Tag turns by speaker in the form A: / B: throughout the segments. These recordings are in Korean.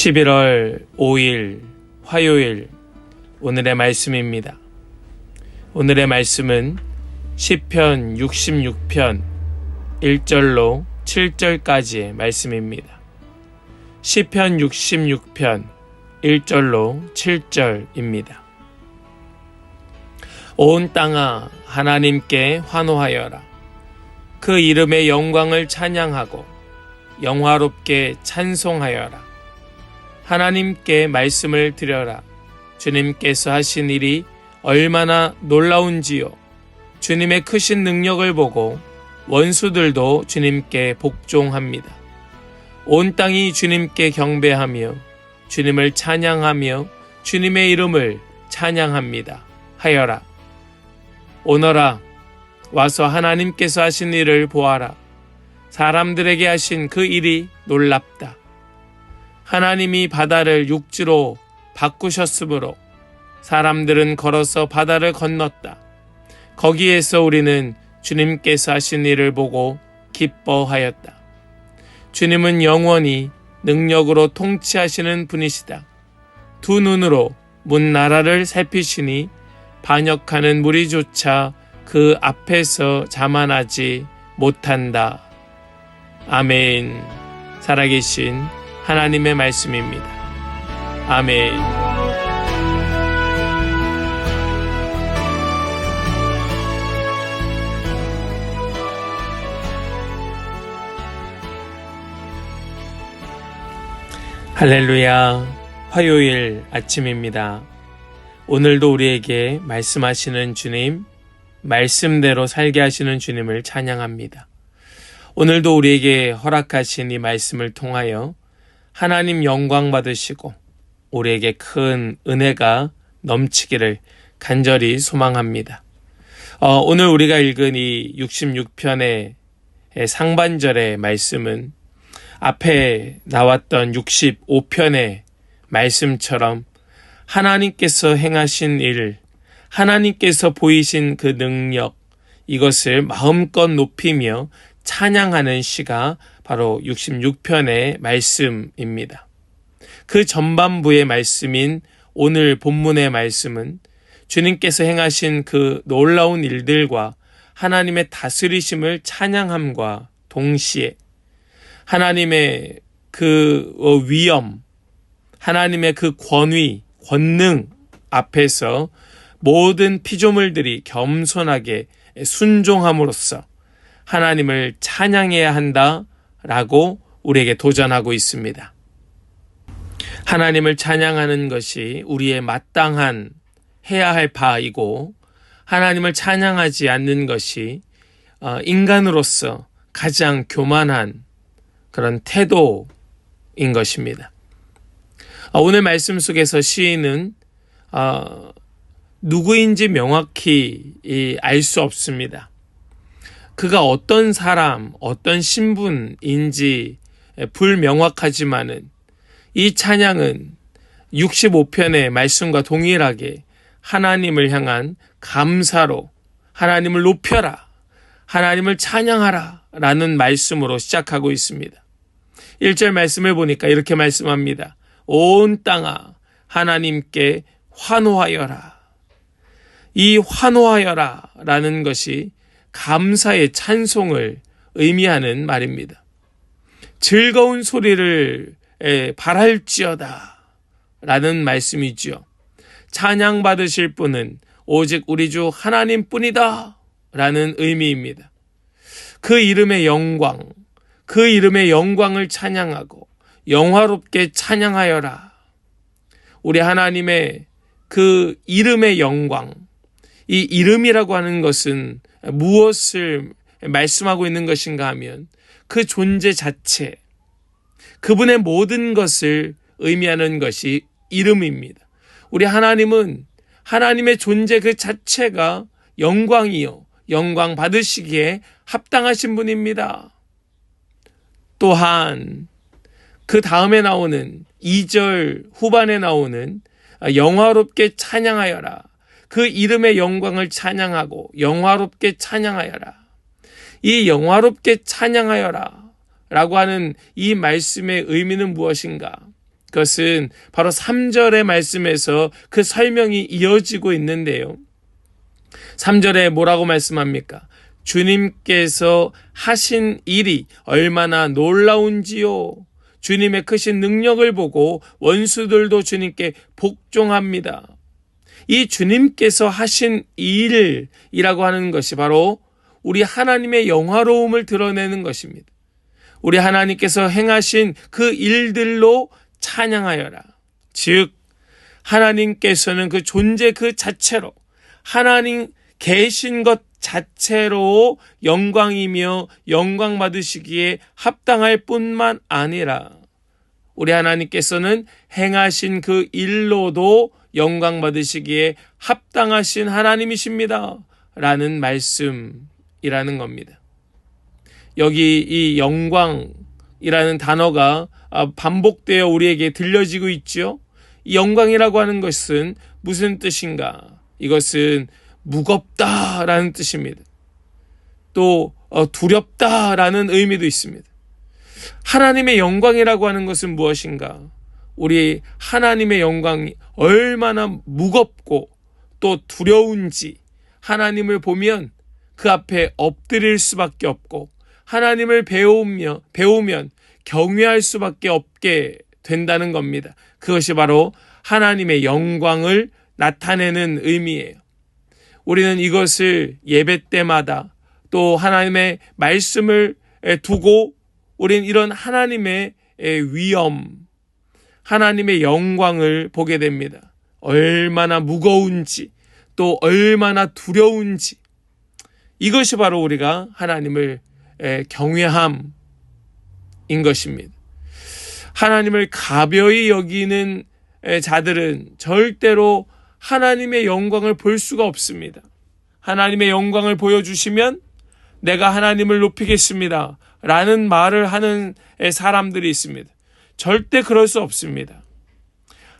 A: 11월 5일 화요일 오늘의 말씀입니다. 오늘의 말씀은 시편 66편 1절로 7절까지의 말씀입니다. 시편 66편 1절로 7절입니다. 온 땅아 하나님께 환호하여라. 그 이름의 영광을 찬양하고 영화롭게 찬송하여라. 하나님께 말씀을 드려라. 주님께서 하신 일이 얼마나 놀라운지요. 주님의 크신 능력을 보고 원수들도 주님께 복종합니다. 온 땅이 주님께 경배하며 주님을 찬양하며 주님의 이름을 찬양합니다. 하여라. 오너라. 와서 하나님께서 하신 일을 보아라. 사람들에게 하신 그 일이 놀랍다. 하나님이 바다를 육지로 바꾸셨으므로 사람들은 걸어서 바다를 건넜다. 거기에서 우리는 주님께서 하신 일을 보고 기뻐하였다. 주님은 영원히 능력으로 통치하시는 분이시다. 두 눈으로 문 나라를 살피시니 반역하는 무리조차 그 앞에서 자만하지 못한다. 아멘. 살아계신 하나님의 말씀입니다. 아멘. 할렐루야. 화요일 아침입니다. 오늘도 우리에게 말씀하시는 주님, 말씀대로 살게 하시는 주님을 찬양합니다. 오늘도 우리에게 허락하신 이 말씀을 통하여 하나님 영광 받으시고 우리에게 큰 은혜가 넘치기를 간절히 소망합니다. 오늘 우리가 읽은 이 66편의 상반절의 말씀은 앞에 나왔던 65편의 말씀처럼 하나님께서 행하신 일, 하나님께서 보이신 그 능력, 이것을 마음껏 높이며 찬양하는 시가 바로 66편의 말씀입니다. 그 전반부의 말씀인 오늘 본문의 말씀은 주님께서 행하신 그 놀라운 일들과 하나님의 다스리심을 찬양함과 동시에 하나님의 그 위엄, 하나님의 그 권위, 권능 앞에서 모든 피조물들이 겸손하게 순종함으로써 하나님을 찬양해야 한다라고 우리에게 도전하고 있습니다. 하나님을 찬양하는 것이 우리의 마땅한 해야 할 바이고 하나님을 찬양하지 않는 것이 인간으로서 가장 교만한 그런 태도인 것입니다. 오늘 말씀 속에서 시인은 누구인지 명확히 알 수 없습니다. 그가 어떤 사람, 어떤 신분인지 불명확하지만은 이 찬양은 65편의 말씀과 동일하게 하나님을 향한 감사로 하나님을 높여라, 하나님을 찬양하라 라는 말씀으로 시작하고 있습니다. 1절 말씀을 보니까 이렇게 말씀합니다. 온 땅아 하나님께 환호하여라. 이 환호하여라 라는 것이 감사의 찬송을 의미하는 말입니다. 즐거운 소리를 바랄지어다 라는 말씀이지요. 찬양받으실 분은 오직 우리 주 하나님뿐이다 라는 의미입니다. 그 이름의 영광, 그 이름의 영광을 찬양하고 영화롭게 찬양하여라. 우리 하나님의 그 이름의 영광, 이 이름이라고 하는 것은 무엇을 말씀하고 있는 것인가 하면 그 존재 자체, 그분의 모든 것을 의미하는 것이 이름입니다. 우리 하나님은 하나님의 존재 그 자체가 영광이요, 영광 받으시기에 합당하신 분입니다. 또한 그 다음에 나오는 2절 후반에 나오는 영화롭게 찬양하여라. 그 이름의 영광을 찬양하고 영화롭게 찬양하여라. 이 영화롭게 찬양하여라 라고 하는 이 말씀의 의미는 무엇인가? 그것은 바로 3절의 말씀에서 그 설명이 이어지고 있는데요. 3절에 뭐라고 말씀합니까? 주님께서 하신 일이 얼마나 놀라운지요. 주님의 크신 능력을 보고 원수들도 주님께 복종합니다. 이 주님께서 하신 일이라고 하는 것이 바로 우리 하나님의 영화로움을 드러내는 것입니다. 우리 하나님께서 행하신 그 일들로 찬양하여라. 즉 하나님께서는 그 존재 그 자체로 하나님 계신 것 자체로 영광이며 영광 받으시기에 합당할 뿐만 아니라 우리 하나님께서는 행하신 그 일로도 영광 받으시기에 합당하신 하나님이십니다. 라는 말씀이라는 겁니다. 여기 이 영광이라는 단어가 반복되어 우리에게 들려지고 있죠. 이 영광이라고 하는 것은 무슨 뜻인가? 이것은 무겁다라는 뜻입니다. 또 두렵다라는 의미도 있습니다. 하나님의 영광이라고 하는 것은 무엇인가? 우리 하나님의 영광이 얼마나 무겁고 또 두려운지 하나님을 보면 그 앞에 엎드릴 수밖에 없고 하나님을 배우면 경외할 수밖에 없게 된다는 겁니다. 그것이 바로 하나님의 영광을 나타내는 의미예요. 우리는 이것을 예배 때마다 또 하나님의 말씀을 두고 우리는 이런 하나님의 위엄, 하나님의 영광을 보게 됩니다. 얼마나 무거운지 또 얼마나 두려운지 이것이 바로 우리가 하나님을 경외함인 것입니다. 하나님을 가벼이 여기는 자들은 절대로 하나님의 영광을 볼 수가 없습니다. 하나님의 영광을 보여주시면 내가 하나님을 높이겠습니다 라는 말을 하는 사람들이 있습니다. 절대 그럴 수 없습니다.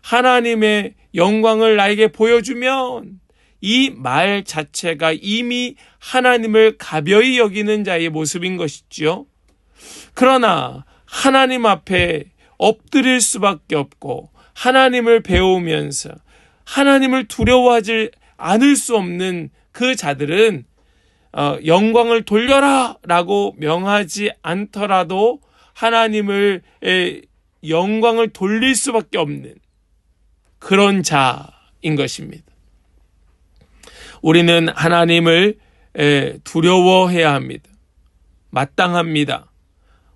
A: 하나님의 영광을 나에게 보여주면 이 말 자체가 이미 하나님을 가벼이 여기는 자의 모습인 것이지요. 그러나 하나님 앞에 엎드릴 수밖에 없고 하나님을 배우면서 하나님을 두려워하지 않을 수 없는 그 자들은 영광을 돌려라 라고 명하지 않더라도 하나님을 영광을 돌릴 수밖에 없는 그런 자인 것입니다. 우리는 하나님을 두려워해야 합니다. 마땅합니다.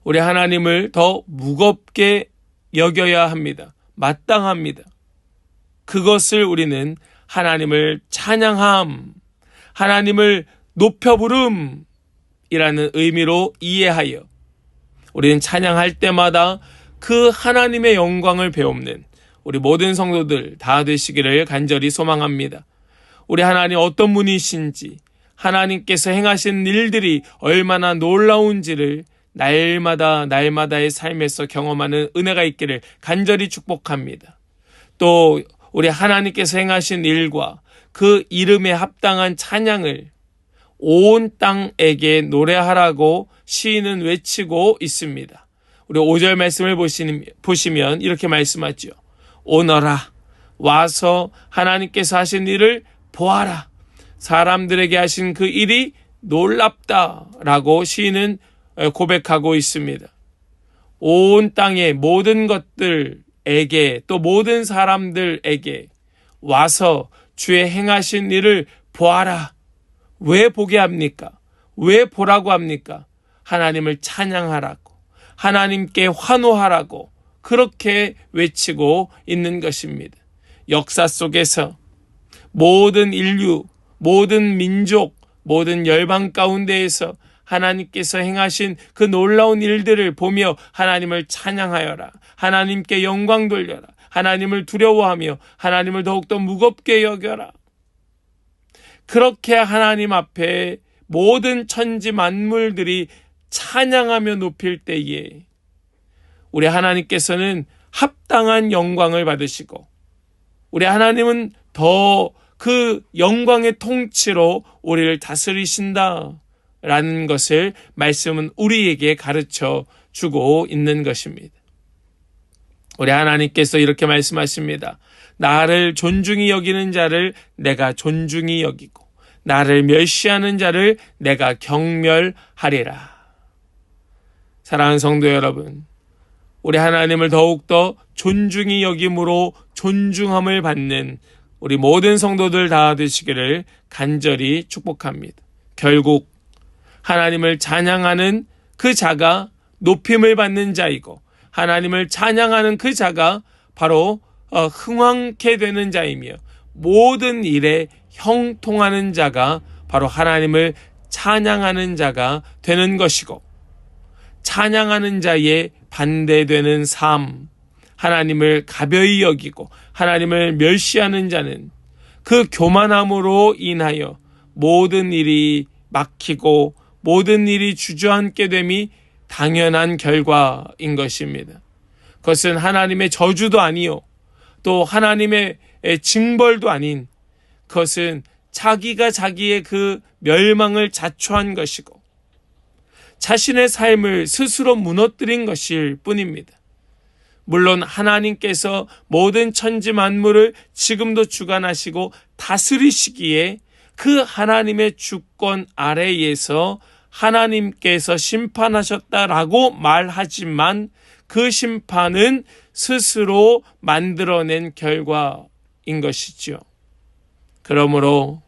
A: 우리 하나님을 더 무겁게 여겨야 합니다. 마땅합니다. 그것을 우리는 하나님을 찬양함, 하나님을 높여 부름이라는 의미로 이해하여 우리는 찬양할 때마다 그 하나님의 영광을 배우는 우리 모든 성도들 다 되시기를 간절히 소망합니다. 우리 하나님 어떤 분이신지, 하나님께서 행하신 일들이 얼마나 놀라운지를 날마다의 삶에서 경험하는 은혜가 있기를 간절히 축복합니다. 또 우리 하나님께서 행하신 일과 그 이름에 합당한 찬양을 온 땅에게 노래하라고 시인은 외치고 있습니다. 우리 5절 말씀을 보시면 이렇게 말씀하죠. 오너라 와서 하나님께서 하신 일을 보아라. 사람들에게 하신 그 일이 놀랍다라고 시인은 고백하고 있습니다. 온 땅의 모든 것들에게 또 모든 사람들에게 와서 주의 행하신 일을 보아라. 왜 보게 합니까? 왜 보라고 합니까? 하나님을 찬양하라고, 하나님께 환호하라고 그렇게 외치고 있는 것입니다. 역사 속에서 모든 인류, 모든 민족, 모든 열방 가운데에서 하나님께서 행하신 그 놀라운 일들을 보며 하나님을 찬양하여라. 하나님께 영광 돌려라. 하나님을 두려워하며 하나님을 더욱더 무겁게 여겨라. 그렇게 하나님 앞에 모든 천지 만물들이 찬양하며 높일 때에 우리 하나님께서는 합당한 영광을 받으시고 우리 하나님은 더 그 영광의 통치로 우리를 다스리신다라는 것을 말씀은 우리에게 가르쳐 주고 있는 것입니다. 우리 하나님께서 이렇게 말씀하십니다. 나를 존중히 여기는 자를 내가 존중히 여기고 나를 멸시하는 자를 내가 경멸하리라. 사랑하는 성도 여러분, 우리 하나님을 더욱더 존중히 여김으로 존중함을 받는 우리 모든 성도들 다 되시기를 간절히 축복합니다. 결국 하나님을 찬양하는 그 자가 높임을 받는 자이고 하나님을 찬양하는 그 자가 바로 흥왕케 되는 자이며 모든 일에 형통하는 자가 바로 하나님을 찬양하는 자가 되는 것이고, 찬양하는 자의 반대되는 삶, 하나님을 가벼이 여기고 하나님을 멸시하는 자는 그 교만함으로 인하여 모든 일이 막히고 모든 일이 주저앉게 됨이 당연한 결과인 것입니다. 그것은 하나님의 저주도 아니요 또 하나님의 징벌도 아닌, 그것은 자기가 자기의 그 멸망을 자초한 것이고 자신의 삶을 스스로 무너뜨린 것일 뿐입니다. 물론 하나님께서 모든 천지 만물을 지금도 주관하시고 다스리시기에 그 하나님의 주권 아래에서 하나님께서 심판하셨다라고 말하지만 그 심판은 스스로 만들어낸 결과인 것이지요. 그러므로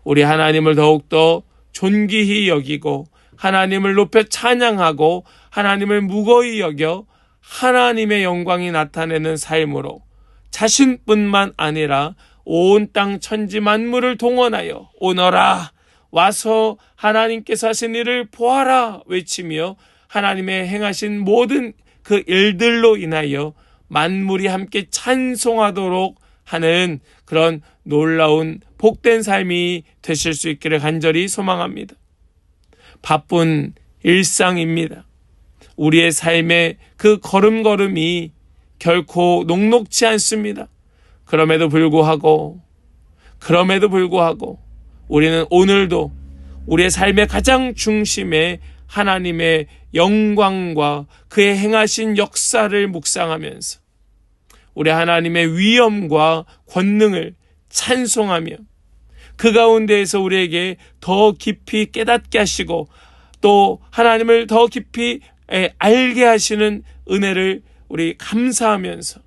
A: 우리 하나님을 더욱더 존귀히 여기고 하나님을 높여 찬양하고 하나님을 무거이 여겨 하나님의 영광이 나타내는 삶으로 자신뿐만 아니라 온 땅 천지 만물을 동원하여 오너라 와서 하나님께서 하신 일을 보아라 외치며 하나님의 행하신 모든 그 일들로 인하여 만물이 함께 찬송하도록 하는 그런 놀라운 복된 삶이 되실 수 있기를 간절히 소망합니다. 바쁜 일상입니다. 우리의 삶의 그 걸음걸음이 결코 녹록지 않습니다. 그럼에도 불구하고 우리는 오늘도 우리의 삶의 가장 중심에 하나님의 영광과 그의 행하신 역사를 묵상하면서 우리 하나님의 위엄과 권능을 찬송하며 그 가운데에서 우리에게 더 깊이 깨닫게 하시고 또 하나님을 더 깊이 알게 하시는 은혜를 우리 감사하면서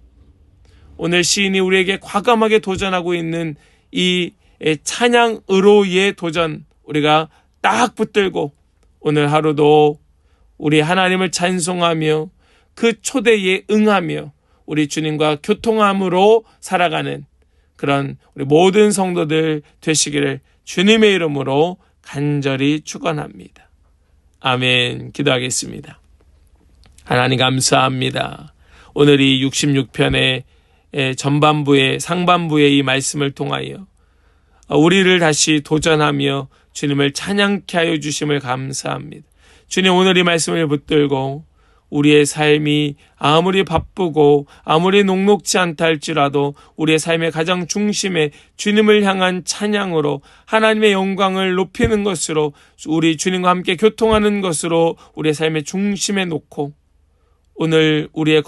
A: 오늘 시인이 우리에게 과감하게 도전하고 있는 이 찬양으로의 도전 우리가 딱 붙들고 오늘 하루도 우리 하나님을 찬송하며 그 초대에 응하며 우리 주님과 교통함으로 살아가는 그런 우리 모든 성도들 되시기를 주님의 이름으로 간절히 축원합니다. 아멘. 기도하겠습니다. 하나님 감사합니다. 오늘 이 66편의 전반부의 상반부의 이 말씀을 통하여 우리를 다시 도전하며 주님을 찬양케 하여 주심을 감사합니다. 주님, 오늘 이 말씀을 붙들고 우리의 삶이 아무리 바쁘고 아무리 녹록지 않다 할지라도 우리의 삶의 가장 중심에 주님을 향한 찬양으로 하나님의 영광을 높이는 것으로 우리 주님과 함께 교통하는 것으로 우리의 삶의 중심에 놓고 오늘 우리의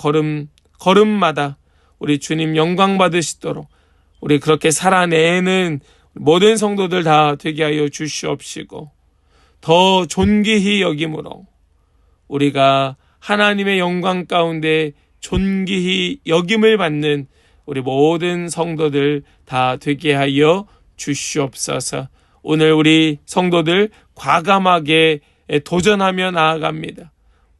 A: 걸음마다 우리 주님 영광 받으시도록 우리 그렇게 살아내는 모든 성도들 다 되게 하여 주시옵시고 더 존귀히 여김으로 우리가 하나님의 영광 가운데 존귀히 여김을 받는 우리 모든 성도들 다 되게 하여 주시옵소서. 오늘 우리 성도들 과감하게 도전하며 나아갑니다.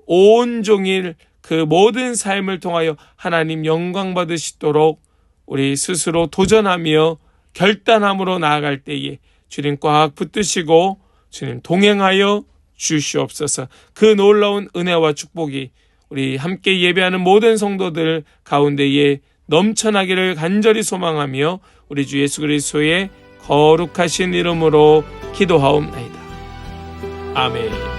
A: 온종일 그 모든 삶을 통하여 하나님 영광 받으시도록 우리 스스로 도전하며 결단함으로 나아갈 때에 주님 꽉 붙드시고 주님 동행하여 주시옵소서. 그 놀라운 은혜와 축복이 우리 함께 예배하는 모든 성도들 가운데에 넘쳐나기를 간절히 소망하며 우리 주 예수 그리스도의 거룩하신 이름으로 기도하옵나이다. 아멘.